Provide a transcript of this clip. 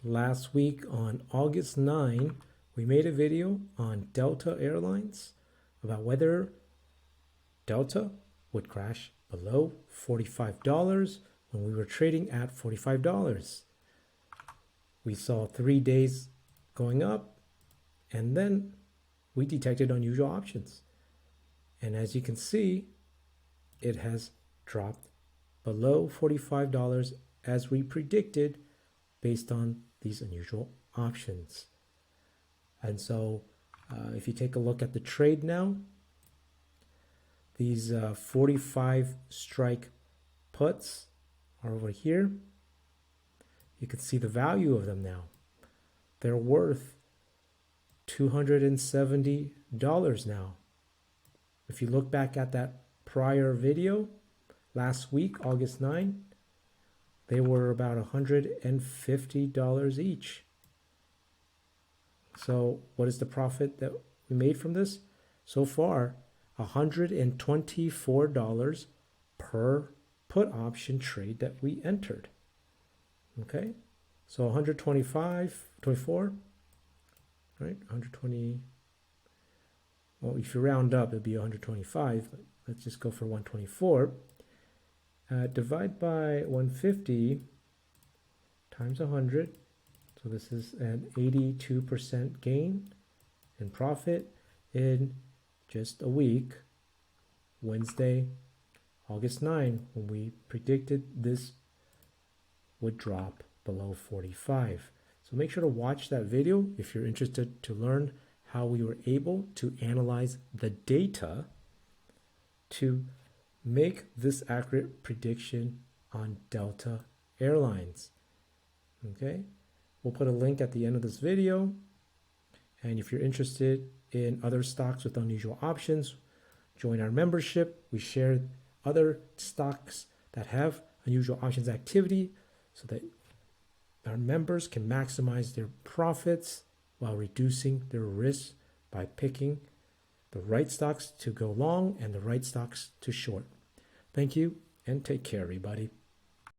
Last week on August 9, we made a video on Delta Airlines about whether Delta would crash below $45 when we were trading at $45. We saw 3 days going up, and then we detected unusual options. And as you can see, it has dropped below $45 as we predicted based on these unusual options. And so if you take a look at the trade now, these 45 strike puts are over here. You can see the value of them now. They're worth $270 now. If you look back at that prior video last week, August 9, they were about $150 each. So what is the profit that we made from this? So far, $124 per put option trade that we entered. Okay, so 125, 24, right? 120. Well, if you round up, it'd be 125, but let's just go for 124. Divide by 150 times 100. So this is an 82% gain in profit in just a week, Wednesday, August 9, when we predicted this would drop below 45. So make sure to watch that video if you're interested to learn how we were able to analyze the data to make this accurate prediction on Delta Airlines. Okay, we'll put a link at the end of this video. And if you're interested in other stocks with unusual options, join our membership. We share other stocks that have unusual options activity so that our members can maximize their profits while reducing their risks by picking the right stocks to go long and the right stocks to short. Thank you and take care, everybody.